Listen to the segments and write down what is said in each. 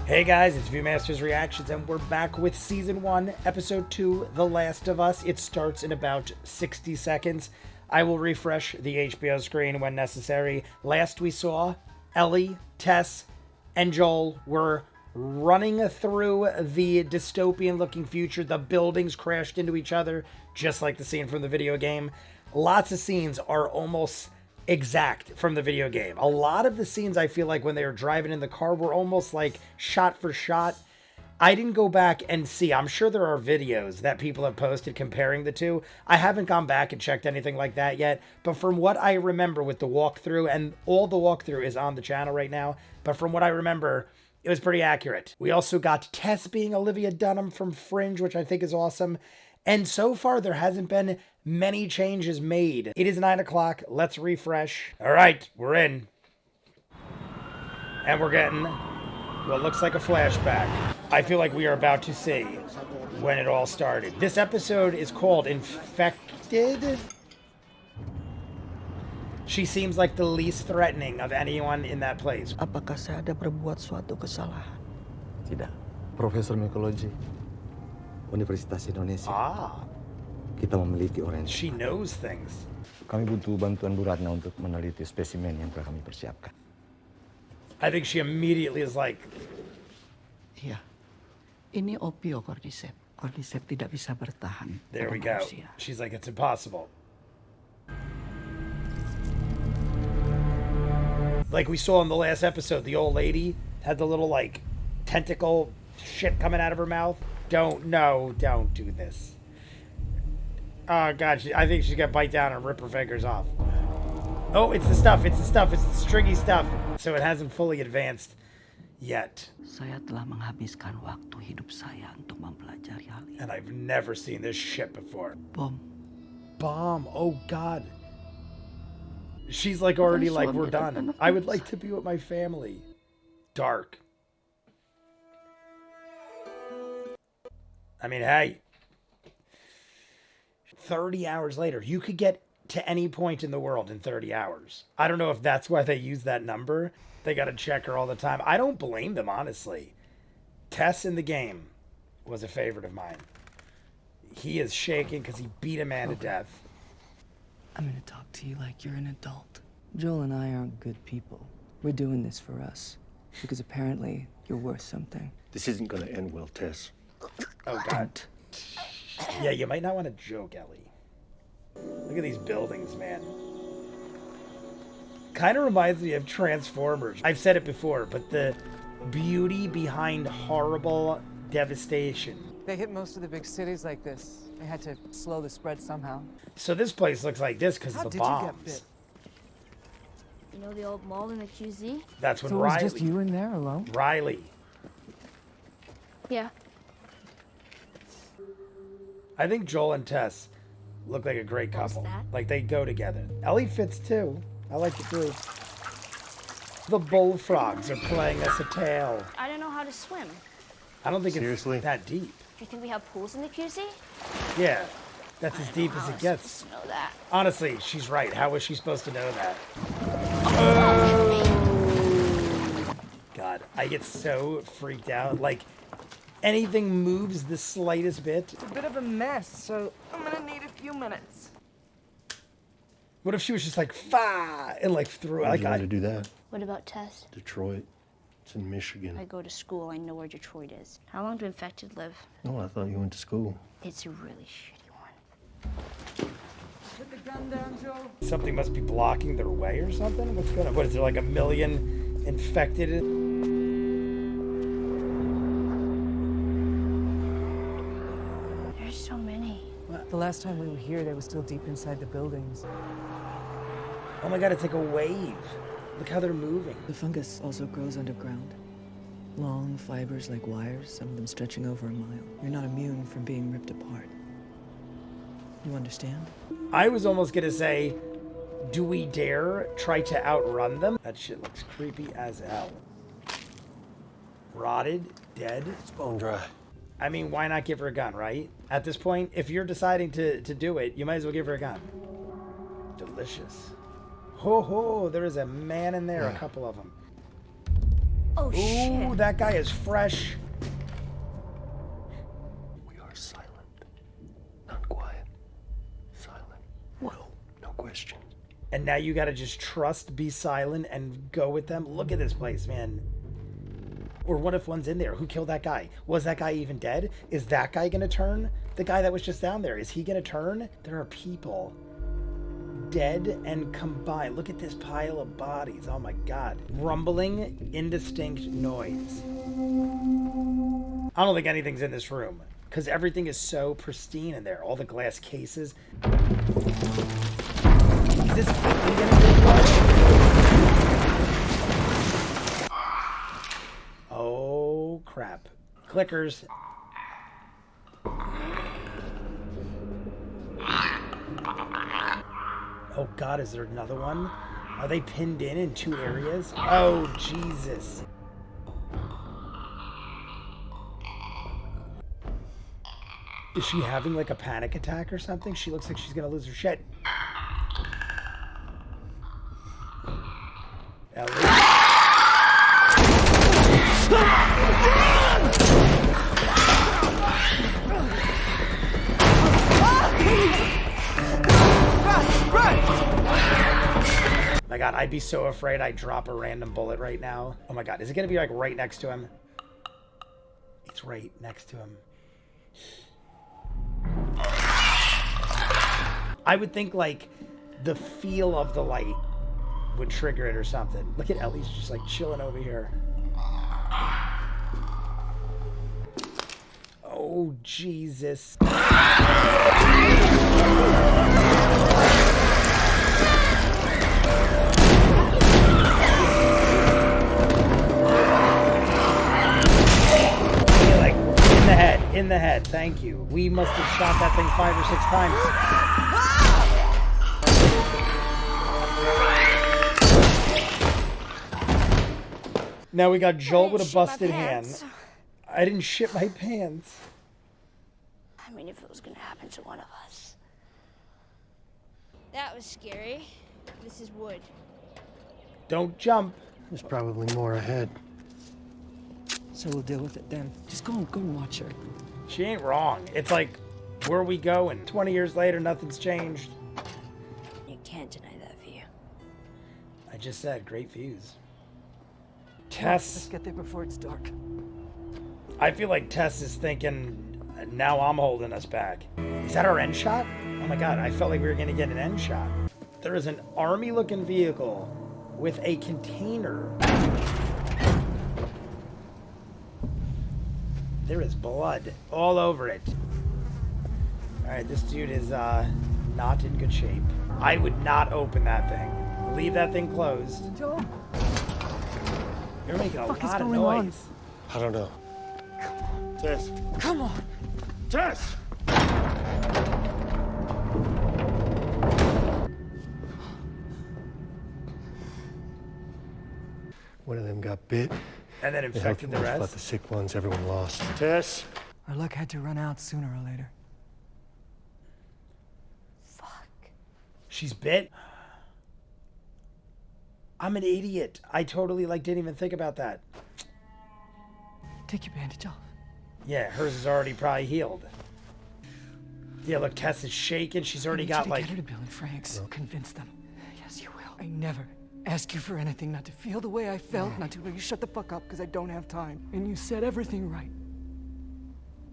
Hey guys, it's ViewMasters Reactions, and we're back with Season 1, Episode 2, The Last of Us. It starts in about 60 seconds. I will refresh the HBO screen when necessary. Last we saw, Ellie, Tess, and Joel were running through the dystopian-looking future. The buildings crashed into each other, just like the scene from the video game. Lots of scenes are almost exact from the video game. A lot of the scenes, I feel like, when they were driving in the car were almost like shot for shot. I didn't go back and see. I'm sure there are videos that people have posted comparing the two. I haven't gone back and checked anything like that yet, but from what I remember with the walkthrough, and all the walkthrough is on the channel right now, but from what I remember, it was pretty accurate. We also got Tess being Olivia Dunham from Fringe, which I think is awesome. And so far, there hasn't been many changes made. It is 9 o'clock. Let's refresh. All right, we're in. And we're getting what looks like a flashback. I feel like we are about to see when it all started. This episode is called Infected. She seems like the least threatening of anyone in that place. Apakah saya ada berbuat suatu kesalahan? Tidak. Profesor Mikologi, Universitas Indonesia. Kita memiliki orange. She knows things. Kami butuh bantuan Bu Ratna untuk meneliti spesimen yang telah kami persiapkan. I think she immediately is like, iya, ini opio cordyceps. Cordyceps tidak bisa bertahan. There we go. She's like, it's impossible. Like we saw in the last episode, the old lady had the little like tentacle shit coming out of her mouth. Don't do this. Oh god, I think she's gonna bite down and rip her fingers off. Oh, it's the stuff, it's the stringy stuff. So it hasn't fully advanced yet. Saya telah menghabiskan waktu hidup saya untuk mempelajari hal ini. And I've never seen this shit before. Bomb. Oh god. She's like already like, we're done. I would like to be with my family. Dark. I mean, hey. 30 hours later. You could get to any point in the world in 30 hours. I don't know if that's why they use that number. They got to check her all the time. I don't blame them, honestly. Tess in the game was a favorite of mine. He is shaking because he beat a man to death. I'm gonna talk to you like you're an adult. Joel and I aren't good people. We're doing this for us. Because apparently, you're worth something. This isn't gonna end well, Tess. Oh, God. Yeah, you might not want to joke, Ellie. Look at these buildings, man. Kind of reminds me of Transformers. I've said it before, but the beauty behind horrible devastation. They hit most of the big cities like this. They had to slow the spread somehow. So this place looks like this because of the bombs. You get bit? You know the old mall in the QZ? That's when So Riley. it was just you in there alone? Riley. Yeah. I think Joel and Tess look like a great couple. Like they go together. Ellie fits too. I like the group. The bullfrogs are playing us a tale. I don't know how to swim. I don't think Seriously? it's that deep. Do you think we have pools in the QZ? Yeah, that's as deep as it gets. Supposed to know that. Honestly, she's right. How was she supposed to know that? God, I get so freaked out. Like, anything moves the slightest bit. It's a bit of a mess, so I'm gonna need a few minutes. What if she was just like, fa, and like threw Where'd like you want to do that? What about Tess? Detroit. It's in Michigan. I go to school. I know where Detroit is. How long do infected live? No, I thought you went to school. It's a really shitty one. Put the gun down, Joe. Something must be blocking their way or something? What's going on? What is there, like a million infected? There's so many. The last time we were here, they were still deep inside the buildings. Oh my god, it's like a wave. Look how they're moving. The fungus also grows underground. Long fibers like wires, some of them stretching over a mile. You're not immune from being ripped apart. You understand? I was almost gonna say, do we dare try to outrun them? That shit looks creepy as hell. Rotted, dead. It's bone dry. I mean, why not give her a gun, right? At this point, if you're deciding to do it, you might as well give her a gun. Delicious. Ho ho, there is a man in there, a couple of them. Oh, Ooh, shit. that guy is fresh. We are silent. Not quiet. Silent. Well, no questions. And now you gotta just trust, be silent, and go with them. Look at this place, man. Or what if one's in there? Who killed that guy? Was that guy even dead? Is that guy gonna turn? The guy that was just down there, is he gonna turn? There are people dead and combined. Look at this pile of bodies. Oh my God. Rumbling, indistinct noise. I don't think anything's in this room because everything is so pristine in there. All the glass cases. Is this quickly gonna get blood? Oh crap. Clickers. Oh God, is there another one? Are they pinned in 2 areas? Oh Jesus. Is she having like a panic attack or something? She looks like she's gonna lose her shit. Ellie. My God, I'd be so afraid I'd drop a random bullet right now. Oh my God, is it gonna be like right next to him? It's right next to him. I would think like the feel of the light would trigger it or something. Look at Ellie's just like chilling over here. Oh, Jesus. In the head, thank you. We must have shot that thing 5 or 6 times. Now we got Joel with a busted hand. I didn't shit my pants. I mean, if it was gonna happen to one of us. That was scary. This is wood. Don't jump. There's probably more ahead. So we'll deal with it then. Just go and watch her. She ain't wrong. It's like, where are we going? 20 years later, nothing's changed. You can't deny that view. I just said, great views. Let's Tess, get there before it's dark. I feel like Tess is thinking, now I'm holding us back. Is that our end shot? Oh my God, I felt like we were gonna get an end shot. There is an army-looking vehicle with a container. There is blood all over it. All right, this dude is not in good shape. I would not open that thing. Leave that thing closed. Joel, You're making a what the fuck lot is of going on? noise. I don't know. Tess. come on. Tess! One of them got bit. And then They infected the helped rest. the sick ones, everyone lost. Tess! Our luck had to run out sooner or later. Fuck. She's bit. I'm an idiot. I totally didn't even think about that. Take your bandage off. Yeah, hers is already probably healed. Yeah, look, Tess is shaking. She's already got Get her to Bill and Frank's. Convince them. Yes, you will. I never ask you for anything, not to feel the way I felt, not to you shut the fuck up because I don't have time. And you said everything right.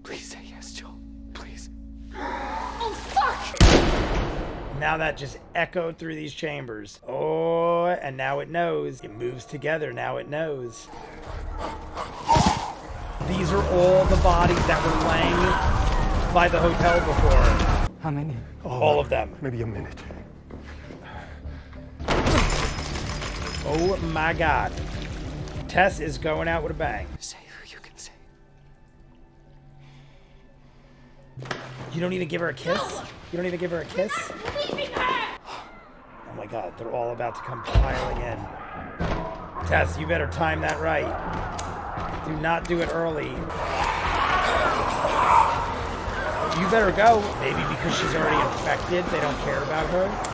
Please say yes, Joel. Please. Now that just echoed through these chambers. Oh, and now it knows. It moves together. Now it knows. These are all the bodies that were laying by the hotel before. How many? All of them. Maybe a minute. Oh my God. Tess is going out with a bang. Say who you can say. You don't even give her a kiss? You don't even give her a kiss? Oh my God, they're all about to come piling in. Tess, you better time that right. Do not do it early. You better go. Maybe because she's already infected, they don't care about her.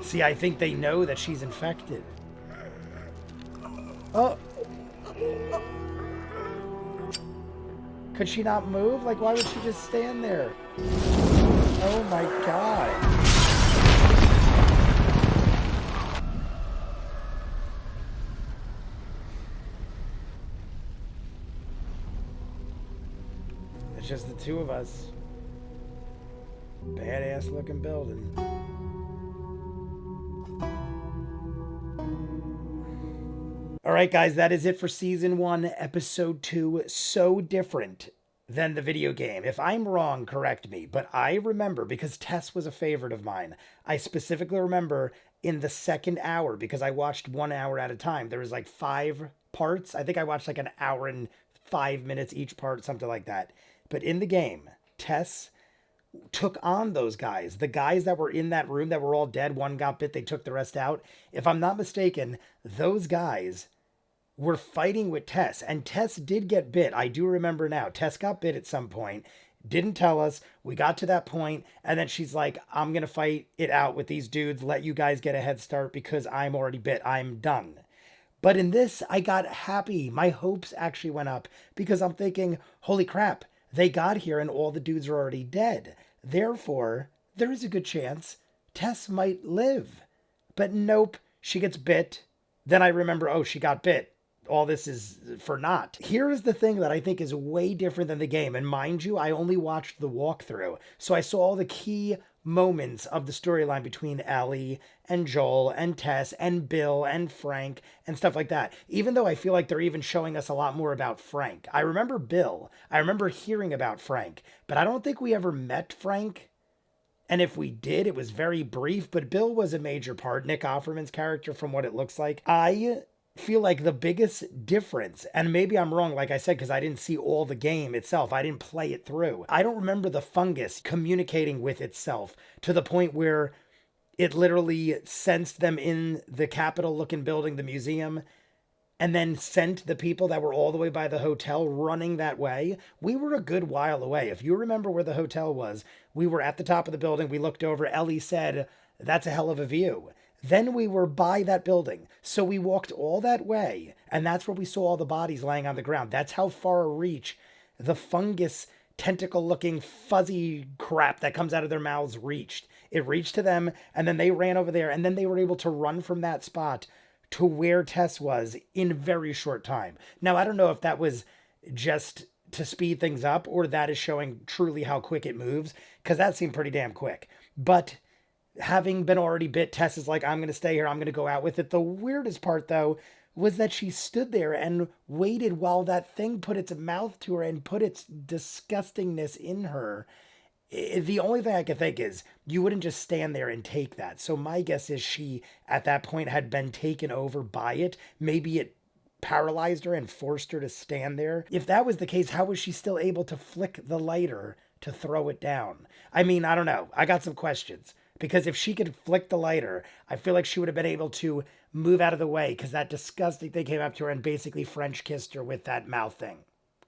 See, I think they know that she's infected. Oh. Could she not move? Like, why would she just stand there? Oh my god. It's just the two of us. Badass looking building. All right, guys, that is it for season 1, episode 2. So different than the video game. If I'm wrong, correct me. But I remember, because Tess was a favorite of mine, I specifically remember in the second hour, because I watched 1 hour at a time, there was like 5 parts. I think I watched like an hour and 5 minutes each part, something like that. But in the game, Tess took on those guys. The guys that were in that room that were all dead, one got bit, they took the rest out. If I'm not mistaken, those guys were fighting with Tess, and Tess did get bit. I do remember now. Tess got bit at some point, didn't tell us. We got to that point, and then she's like, I'm going to fight it out with these dudes, let you guys get a head start because I'm already bit. I'm done. But in this, I got happy. My hopes actually went up because I'm thinking, holy crap, they got here and all the dudes are already dead. Therefore, there is a good chance Tess might live. But nope, she gets bit. Then I remember, oh, she got bit. All this is for naught. Here is the thing that I think is way different than the game. And mind you, I only watched the walkthrough. So I saw all the key moments of the storyline between Ellie and Joel and Tess and Bill and Frank and stuff like that. Even though I feel like they're even showing us a lot more about Frank. I remember Bill. I remember hearing about Frank. But I don't think we ever met Frank. And if we did, it was very brief. But Bill was a major part. Nick Offerman's character, from what it looks like. I feel like the biggest difference, and maybe I'm wrong, like I said, because I didn't see all the game itself. I didn't play it through. I don't remember the fungus communicating with itself to the point where it literally sensed them in the Capitol-looking building, the museum, and then sent the people that were all the way by the hotel running that way. We were a good while away. If you remember where the hotel was, we were at the top of the building. We looked over. Ellie said, "That's a hell of a view." Then we were by that building. So we walked all that way, and that's where we saw all the bodies laying on the ground. That's how far a reach the fungus tentacle-looking fuzzy crap that comes out of their mouths reached. It reached to them, and then they ran over there, and then they were able to run from that spot to where Tess was in very short time. Now, I don't know if that was just to speed things up or that is showing truly how quick it moves, because that seemed pretty damn quick. But having been already bit, Tess is like, I'm going to stay here. I'm going to go out with it. The weirdest part, though, was that she stood there and waited while that thing put its mouth to her and put its disgustingness in her. The only thing I can think is you wouldn't just stand there and take that. So my guess is she, at that point, had been taken over by it. Maybe it paralyzed her and forced her to stand there. If that was the case, how was she still able to flick the lighter to throw it down? I mean, I don't know. I got some questions. Because if she could flick the lighter, I feel like she would have been able to move out of the way because that disgusting thing came up to her and basically French kissed her with that mouth thing.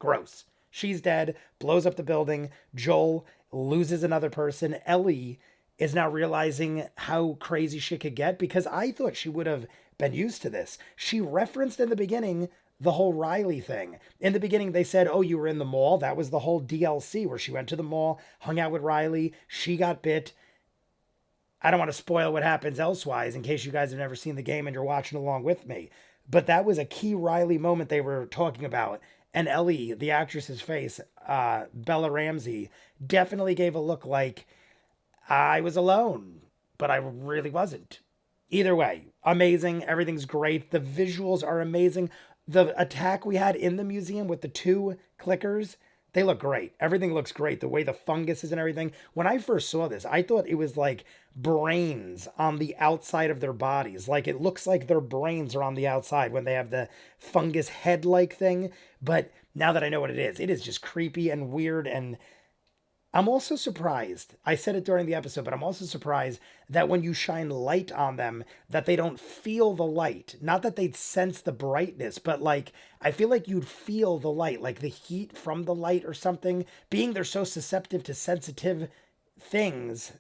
Gross. She's dead, blows up the building. Joel loses another person. Ellie is now realizing how crazy shit could get because I thought she would have been used to this. She referenced in the beginning the whole Riley thing. In the beginning, they said, oh, you were in the mall. That was the whole DLC where she went to the mall, hung out with Riley. She got bit. I don't want to spoil what happens elsewise in case you guys have never seen the game and you're watching along with me. But that was a key Riley moment they were talking about. And Ellie, the actress's face, Bella Ramsey, definitely gave a look like I was alone, but I really wasn't. Either way, amazing. Everything's great. The visuals are amazing. The attack we had in the museum with the 2 clickers, they look great. Everything looks great. The way the fungus is and everything. When I first saw this, I thought it was like brains on the outside of their bodies. Like it looks like their brains are on the outside when they have the fungus head-like thing. But now that I know what it is just creepy and weird. And I'm also surprised. I said it during the episode, but I'm also surprised that when you shine light on them, that they don't feel the light. Not that they'd sense the brightness, but like, I feel like you'd feel the light, like the heat from the light or something. Being they're so susceptible to sensitive things,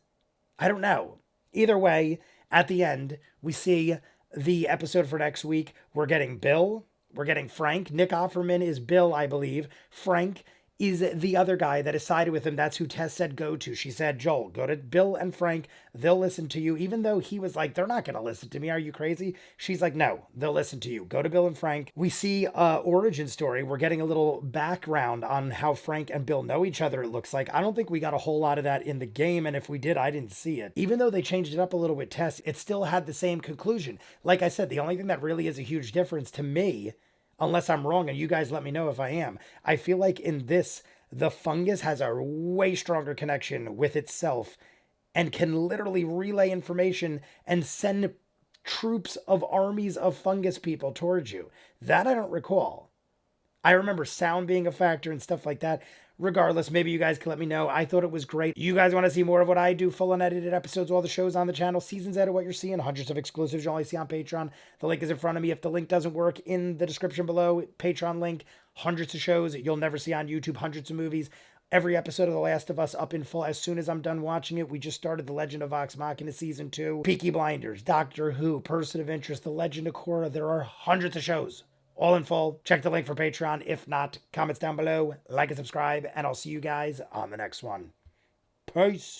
I don't know. Either way, at the end, we see the episode for next week. We're getting Bill, We're getting Frank. Nick Offerman is Bill, I believe. Frank is the other guy that has sided with him. That's who Tess said go to. She said, Joel, go to Bill and Frank. They'll listen to you. Even though he was like, they're not going to listen to me. Are you crazy? She's like, no, they'll listen to you. Go to Bill and Frank. We see origin story. We're getting a little background on how Frank and Bill know each other, it looks like. I don't think we got a whole lot of that in the game. And if we did, I didn't see it. Even though they changed it up a little with Tess, it still had the same conclusion. Like I said, the only thing that really is a huge difference to me, unless I'm wrong, and you guys let me know if I am, I feel like in this, the fungus has a way stronger connection with itself and can literally relay information and send troops of armies of fungus people towards you. That I don't recall. I remember sound being a factor and stuff like that. Regardless, maybe you guys can let me know. I thought it was great. You guys want to see more of what I do, full unedited episodes, all the shows on the channel, seasons out of what you're seeing, hundreds of exclusives you only see on Patreon. The link is in front of me. If the link doesn't work, in the description below, Patreon link, hundreds of shows you'll never see on YouTube, hundreds of movies. Every episode of The Last of Us up in full as soon as I'm done watching it. We just started The Legend of Vox Machina Season 2, Peaky Blinders, Doctor Who, Person of Interest, The Legend of Korra. There are hundreds of shows. All in full. Check the link for Patreon. If not, comments down below, like and subscribe, and I'll see you guys on the next one. Peace.